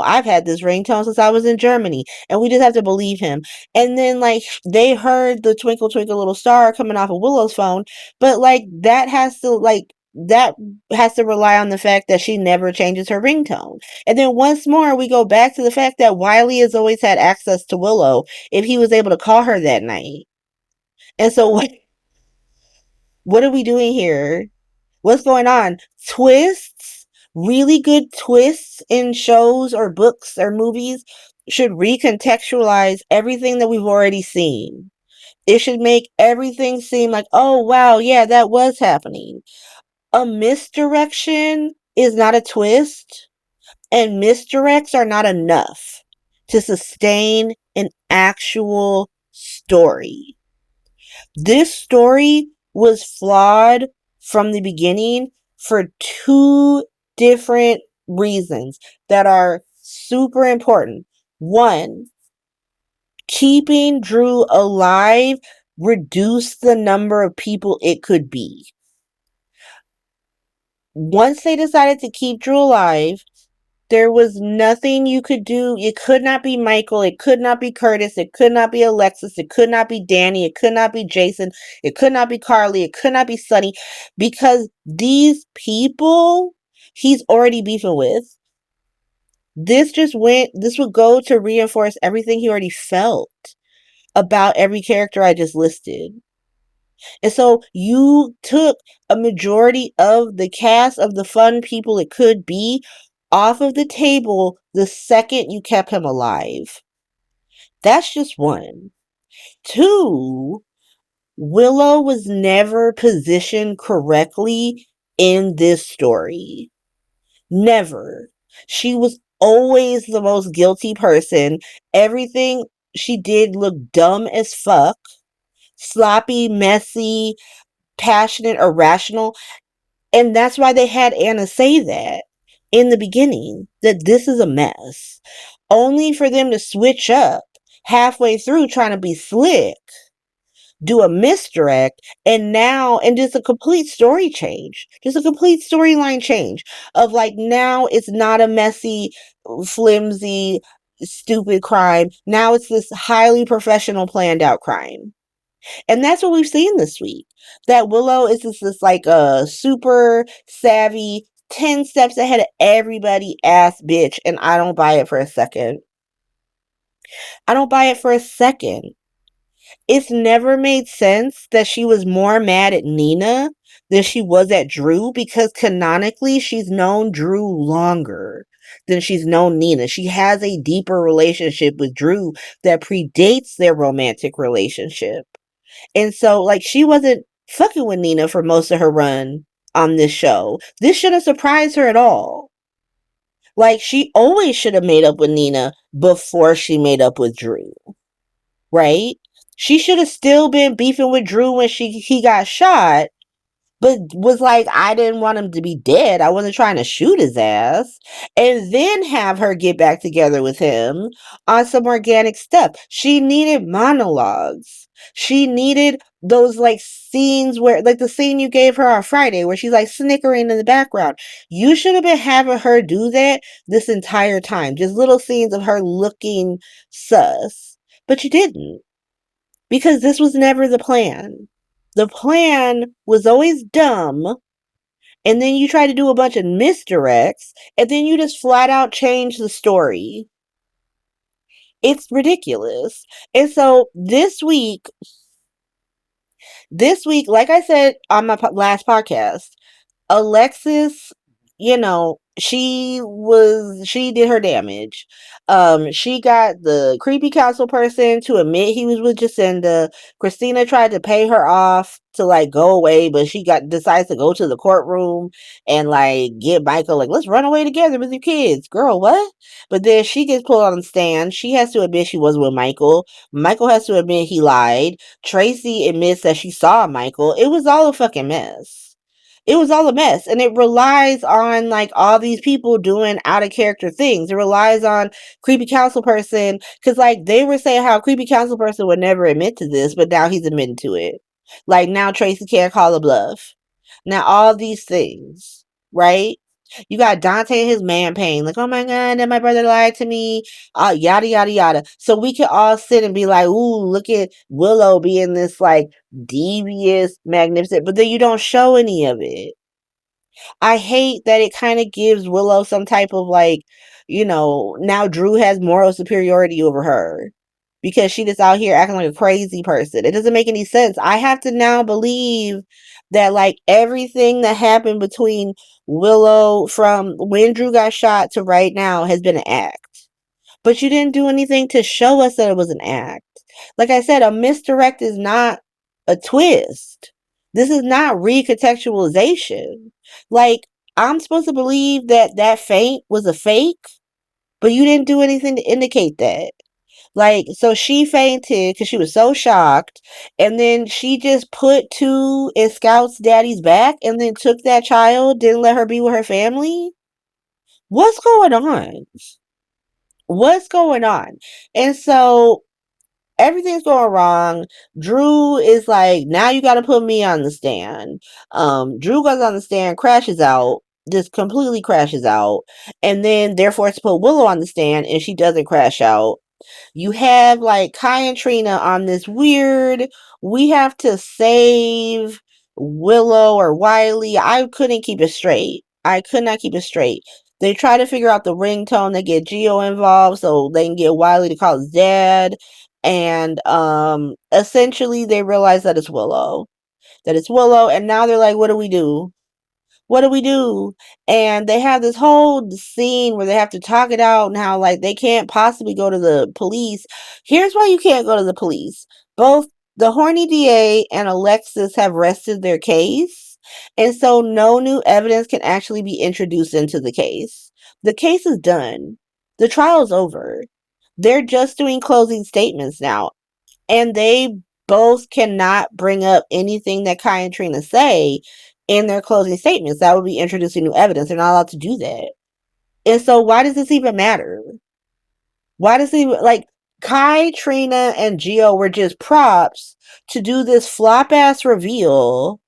I've had this ringtone since I was in Germany, and we just have to believe him. And then, like, they heard the Twinkle Twinkle Little Star coming off of Willow's phone, but, like, that has to rely on the fact that she never changes her ringtone. And then once more, we go back to the fact that Wiley has always had access to Willow if he was able to call her that night. And so what are we doing here? What's going on? Twists, really good twists in shows or books or movies should recontextualize everything that we've already seen. It should make everything seem like, oh, wow, yeah, that was happening. A misdirection is not a twist, and misdirects are not enough to sustain an actual story. This story was flawed from the beginning for two different reasons that are super important. One, keeping Drew alive reduced the number of people it could be. Once they decided to keep Drew alive, there was nothing you could do. It could not be Michael. It could not be Curtis. It could not be Alexis. It could not be Danny. It could not be Jason. It could not be Carly. It could not be Sonny. Because these people he's already beefing with. This would go to reinforce everything he already felt about every character I just listed. And so you took a majority of the cast of the fun people it could be off of the table the second you kept him alive. That's just one. Two, Willow was never positioned correctly in this story. Never. She was always the most guilty person. Everything she did looked dumb as fuck. Sloppy, messy, passionate, irrational. And that's why they had Anna say that in the beginning, that this is a mess. Only for them to switch up halfway through trying to be slick, do a misdirect, and just a complete story change. Just a complete storyline change of like, now it's not a messy, flimsy, stupid crime. Now it's this highly professional, planned out crime. And that's what we've seen this week. That Willow is this like a super savvy 10 steps ahead of everybody ass bitch, and I don't buy it for a second. I don't buy it for a second. It's never made sense that she was more mad at Nina than she was at Drew, because canonically she's known Drew longer than she's known Nina. She has a deeper relationship with Drew that predates their romantic relationship. And so, like, she wasn't fucking with Nina for most of her run on this show. This shouldn't surprise her at all. Like, she always should have made up with Nina before she made up with Drew, right? She should have still been beefing with Drew when he got shot, but was like, I didn't want him to be dead. I wasn't trying to shoot his ass. And then have her get back together with him on some organic stuff. She needed monologues. She needed those like scenes where, like the scene you gave her on Friday where she's like snickering in the background. You should have been having her do that this entire time. Just little scenes of her looking sus. But you didn't. Because this was never the plan. The plan was always dumb, and then you try to do a bunch of misdirects, and then you just flat out change the story. It's ridiculous. And so this week, like I said on my last podcast, Alexis, she did her damage. She got the creepy council person to admit he was with Jacinda. Christina tried to pay her off to like go away, but she decides to go to the courtroom and like get Michael like, let's run away together with your kids. Girl, what? But then she gets pulled on the stand. She has to admit she was with Michael. Michael has to admit he lied. Tracy admits that she saw Michael. It was all a fucking mess. It was all a mess, and it relies on like all these people doing out of character things. It relies on creepy council person, because like they were saying how creepy council person would never admit to this, but now he's admitting to it. Like now Tracy can't call a bluff. Now all these things, right? You got Dante and his man pain, like, oh my god, then my brother lied to me, yada yada yada. So we can all sit and be like, ooh, look at Willow being this like devious, magnificent, but then you don't show any of it. I hate that it kind of gives Willow some type of like, now Drew has moral superiority over her because she just out here acting like a crazy person. It doesn't make any sense. I have to now believe that like everything that happened between Willow from when Drew got shot to right now has been an act. But you didn't do anything to show us that it was an act. Like I said, a misdirect is not a twist. This is not recontextualization. Like, I'm supposed to believe that that faint was a fake, but you didn't do anything to indicate that. Like, so she fainted because she was so shocked, and then she just put two in Scout's daddy's back and then took that child, didn't let her be with her family? What's going on? What's going on? And so everything's going wrong. Drew is like, now you got to put me on the stand. Drew goes on the stand, crashes out, just completely crashes out, and then they're forced to put Willow on the stand, and she doesn't crash out. You have like Kai and Trina on this weird, we have to save Willow or Wiley. I couldn't keep it straight. I could not keep it straight. They try to figure out the ringtone. They get Geo involved so they can get Wiley to call his dad. And essentially they realize that it's Willow. That it's Willow. And now they're like, what do we do? What do we do? And they have this whole scene where they have to talk it out and how like they can't possibly go to the police. Here's why you can't go to the police. Both the horny DA and Alexis have rested their case, and so no new evidence can actually be introduced into the case. The case is done. The trial is over. They're just doing closing statements now, and they both cannot bring up anything that Kai and Trina say in their closing statements. That would be introducing new evidence. They're not allowed to do that. And so why does this even matter? Why does it, like, Kai, Trina, and Gio were just props to do this flop ass reveal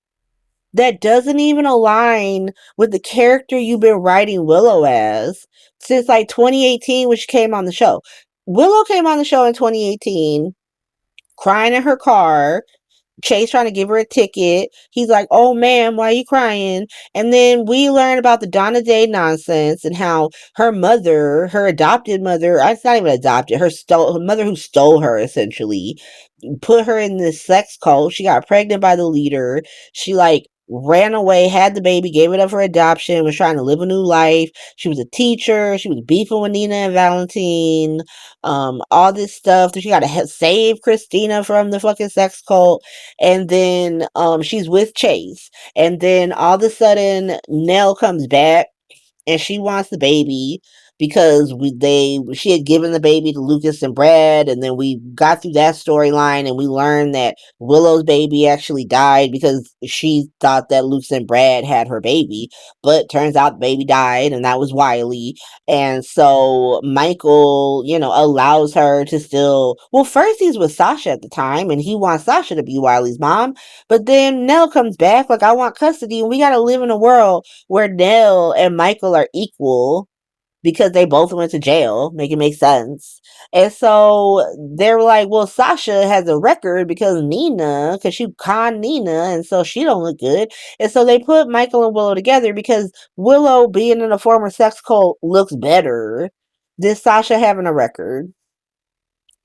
that doesn't even align with the character you've been writing Willow as since like 2018, which came on the show. Willow came on the show in 2018 crying in her car, Chase trying to give her a ticket. He's like, "Oh, man, why are you crying?" And then we learn about the Donna Day nonsense and how her mother, her adopted mother, it's not even adopted, her mother who stole her essentially, put her in this sex cult. She got pregnant by the leader. She like ran away, had the baby, gave it up for adoption, was trying to live a new life. She was a teacher. She was beefing with Nina and Valentine. All this stuff. She got to save Christina from the fucking sex cult. And then she's with Chase. And then all of a sudden Nell comes back and she wants the baby because she had given the baby to Lucas and Brad, and then we got through that storyline and we learned that Willow's baby actually died because she thought that Lucas and Brad had her baby, but turns out the baby died, and that was Wiley. And so Michael, allows her to still, well, first he's with Sasha at the time and he wants Sasha to be Wiley's mom, but then Nell comes back like, "I want custody," and we got to live in a world where Nell and Michael are equal because they both went to jail. Make it make sense. And so they're like, "Well, Sasha has a record because she conned Nina, and so she don't look good." And so they put Michael and Willow together because Willow, being in a former sex cult, looks better than Sasha having a record.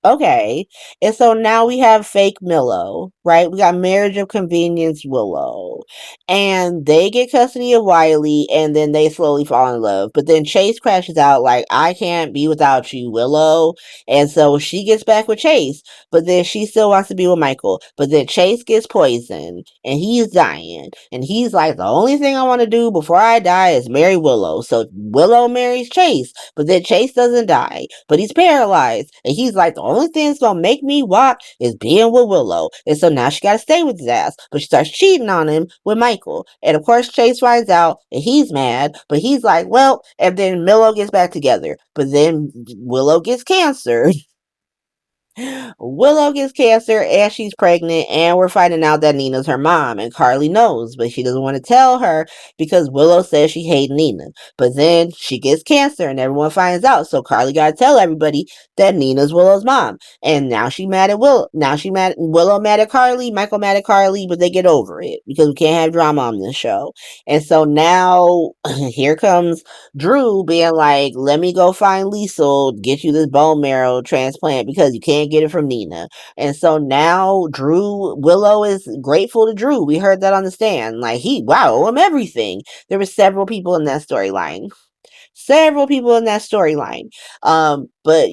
Okay. And so now we have fake Willow, right? We got marriage of convenience Willow. And they get custody of Wiley and then they slowly fall in love. But then Chase crashes out like, "I can't be without you, Willow." And so she gets back with Chase, but then she still wants to be with Michael. But then Chase gets poisoned and he's dying. And he's like, "The only thing I want to do before I die is marry Willow." So Willow marries Chase, but then Chase doesn't die, but he's paralyzed. And he's like, "The only thing that's gonna make me walk is being with Willow." And so now she gotta stay with his ass. But she starts cheating on him with Michael. And of course Chase finds out and he's mad, but he's like, "Well," and then Willow gets back together. But then Willow gets cancer. Willow gets cancer and she's pregnant, and we're finding out that Nina's her mom, and Carly knows, but she doesn't want to tell her because Willow says she hates Nina. But then she gets cancer and everyone finds out, so Carly gotta tell everybody that Nina's Willow's mom. And now she mad at Willow. Now she mad Willow mad at Carly, Michael mad at Carly, but they get over it because we can't have drama on this show. And so now here comes Drew being like, "Let me go find Liesel, get you this bone marrow transplant because you can't get it from Nina." And so now Willow is grateful to Drew. We heard that on the stand. Like, wow, owe him everything. There were several people in that storyline. Several people in that storyline. But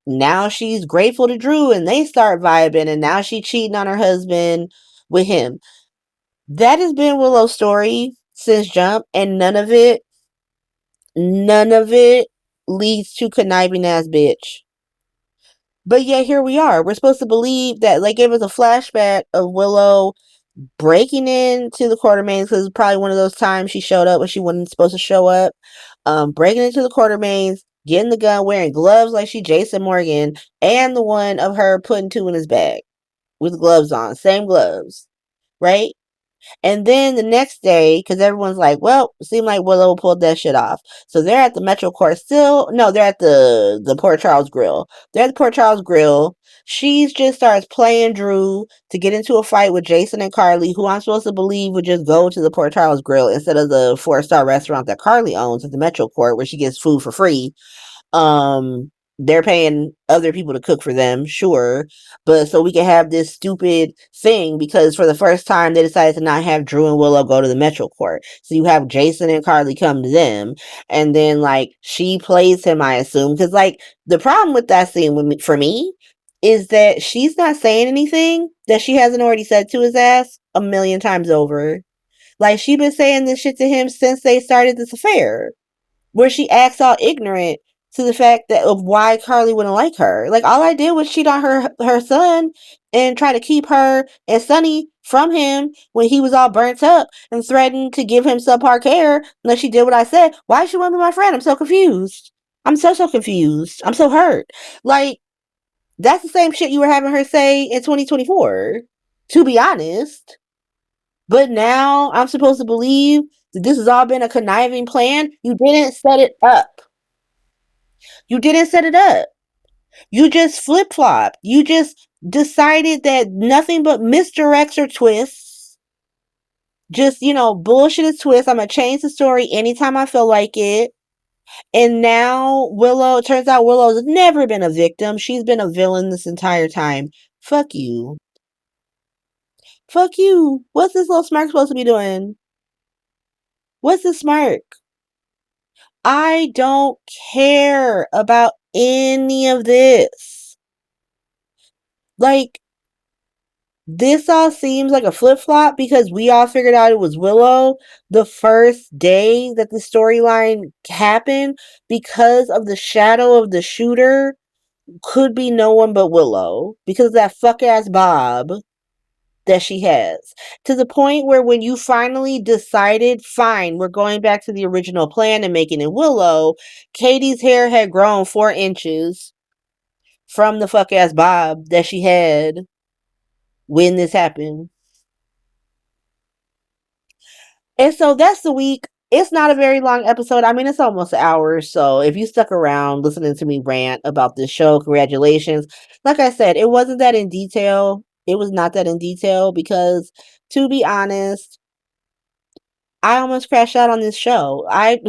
now she's grateful to Drew and they start vibing, and now she's cheating on her husband with him. That has been Willow's story since Jump, and none of it leads to conniving ass bitch. But yet here we are. We're supposed to believe that they gave us a flashback of Willow breaking into the Quartermains because it's probably one of those times she showed up when she wasn't supposed to show up. Breaking into the Quartermains, getting the gun, wearing gloves like she Jason Morgan, and the one of her putting two in his bag with gloves on, same gloves, right? And then the next day, because everyone's like, "Well, it seemed like Willow pulled that shit off." So they're at the Metro Court still. No, they're at the Port Charles Grill. They're at the Port Charles Grill. She just starts playing Drew to get into a fight with Jason and Carly, who I'm supposed to believe would just go to the Port Charles Grill instead of the 4-star restaurant that Carly owns at the Metro Court, where she gets food for free. um they're paying other people to cook for them, sure, but so we can have this stupid thing because for the first time they decided to not have Drew and Willow go to the Metro Court. So you have Jason and Carly come to them, and then she plays him, I assume, because the problem with that scene for me is that she's not saying anything that she hasn't already said to his ass a million times over. She been saying this shit to him since they started this affair, where she acts all ignorant to the fact that of why Carly wouldn't like her. All I did was cheat on her son and try to keep her and Sonny from him when he was all burnt up and threatened to give him subpar care unless she did what I said. Why she want to be my friend? I'm so confused. I'm so confused. I'm so hurt. That's the same shit you were having her say in 2024, to be honest. But now I'm supposed to believe that this has all been a conniving plan. You didn't set it up. You didn't set it up. You just flip flop. You just decided that nothing but misdirects or twists, just, bullshit is twists. I'm going to change the story anytime I feel like it. And now Willow, it turns out Willow's never been a victim. She's been a villain this entire time. Fuck you. Fuck you. What's this little smirk supposed to be doing? What's the smirk? I don't care about any of this. Like, this all seems like a flip-flop because we all figured out it was Willow the first day that the storyline happened because of the shadow of the shooter could be no one but Willow because of that fuck-ass bob that she has. To the point where when you finally decided, fine, we're going back to the original plan and making it Willow, Katie's hair had grown 4 inches from the fuck-ass bob that she had when this happened. And so that's the week. It's not a very long episode. I mean, it's almost an hour. So if you stuck around listening to me rant about this show, congratulations. Like I said, it wasn't that in detail. It was not that in detail because, to be honest, I almost crashed out on this show. I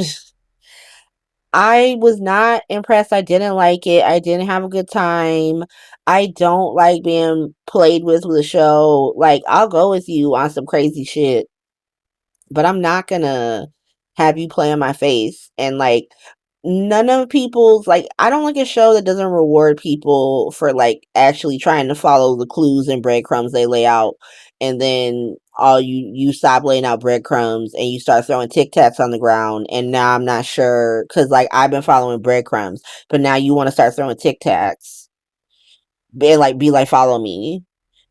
was not impressed. I didn't like it. I didn't have a good time. I don't like being played with a show. Like, I'll go with you on some crazy shit, but I'm not gonna have you play in my face. And like, none of people's, like, I don't like a show that doesn't reward people for like actually trying to follow the clues and breadcrumbs they lay out, and then all you stop laying out breadcrumbs and you start throwing tic tacs on the ground, and now I'm not sure because like I've been following breadcrumbs, but now you want to start throwing tic tacs and be like follow me,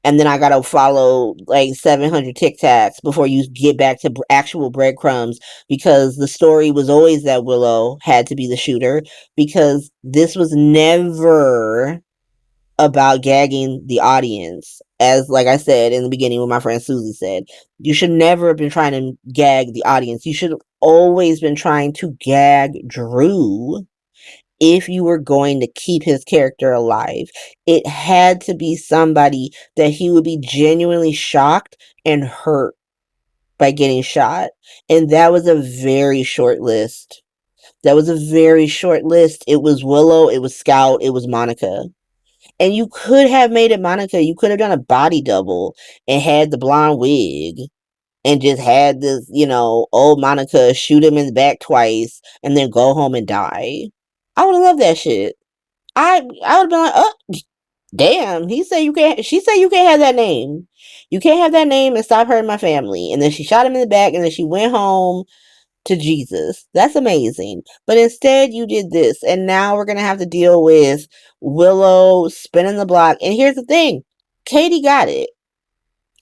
and then I gotta follow like 700 Tic Tacs before you get back to actual breadcrumbs because the story was always that Willow had to be the shooter because this was never about gagging the audience. As like I said in the beginning, what my friend Susie said, you should never have been trying to gag the audience. You should have always been trying to gag Drew if you were going to keep his character alive. It had to be somebody that he would be genuinely shocked and hurt by getting shot. And that was a very short list. That was a very short list. It was Willow, it was Scout, it was Monica. And you could have made it Monica. You could have done a body double and had the blonde wig and just had this, old Monica shoot him in the back twice and then go home and die. I would have loved that shit. I would have been like, oh, damn. He said you can't. She said you can't have that name. You can't have that name and stop hurting my family. And then she shot him in the back, and then she went home to Jesus. That's amazing. But instead, you did this, and now we're gonna have to deal with Willow spinning the block. And here's the thing: Katie got it.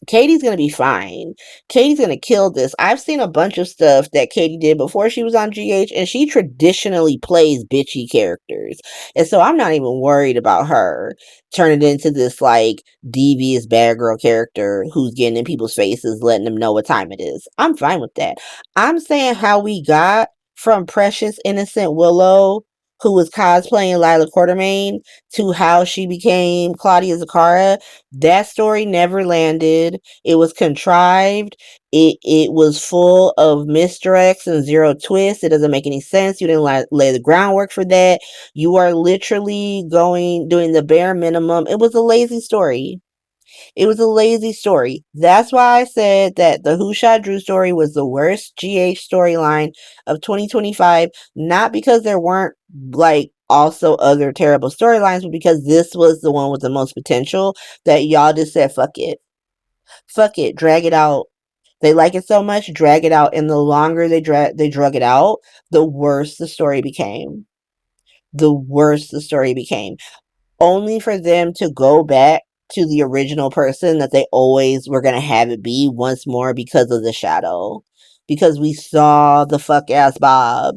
Katie's gonna be fine. Katie's gonna kill this. I've seen a bunch of stuff that Katie did before she was on GH, and she traditionally plays bitchy characters. And so I'm not even worried about her turning into this like devious bad girl character who's getting in people's faces, letting them know what time it is. I'm fine with that. I'm saying how we got from precious innocent Willow, who was cosplaying Lila Quartermain, to how she became Claudia Zakara. That story never landed. It was contrived. It was full of misdirects and zero twists. It doesn't make any sense. You didn't lay the groundwork for that. You are literally doing the bare minimum. It was a lazy story. It was a lazy story. That's why I said that the Who Shot Drew story was the worst GH storyline of 2025. Not because there weren't like also other terrible storylines, but because this was the one with the most potential that y'all just said, fuck it. Fuck it. Drag it out. They like it so much, drag it out. And the longer they drug it out, the worse the story became. The worse the story became. Only for them to go back to the original person that they always were going to have it be once more because of the shadow. Because we saw the fuck ass Bob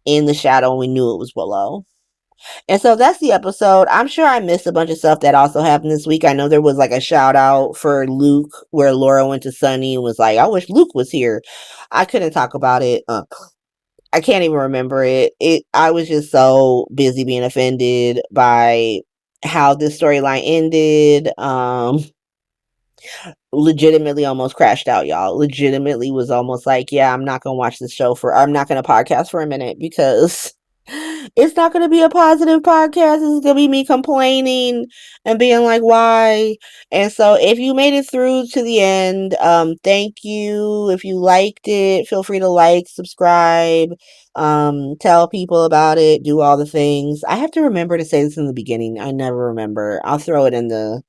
in the shadow and we knew it was Willow. And so that's the episode. I'm sure I missed a bunch of stuff that also happened this week. I know there was like a shout out for Luke where Laura went to Sunny and was like, I wish Luke was here. I couldn't talk about it. I can't even remember it. I was just so busy being offended by how this storyline ended. Legitimately almost crashed out, y'all. Legitimately was almost like, yeah, I'm not gonna watch this show for, I'm not gonna podcast for a minute because it's not gonna be a positive podcast. It's gonna be me complaining and being like, why? And so if you made it through to the end, thank you. If you liked it, feel free to like, subscribe, tell people about it, do all the things. I have to remember to say this in the beginning. I never remember. I'll throw it in the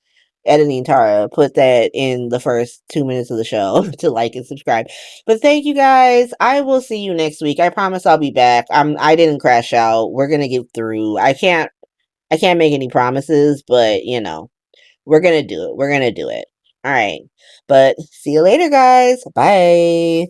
editing, Tara, put that in the first 2 minutes of the show to like and subscribe. But thank you guys. I will see you next week. I promise I'll be back. I didn't crash out. We're gonna get through. I can't make any promises, but we're gonna do it. We're gonna do it. All right. But see you later, guys. Bye.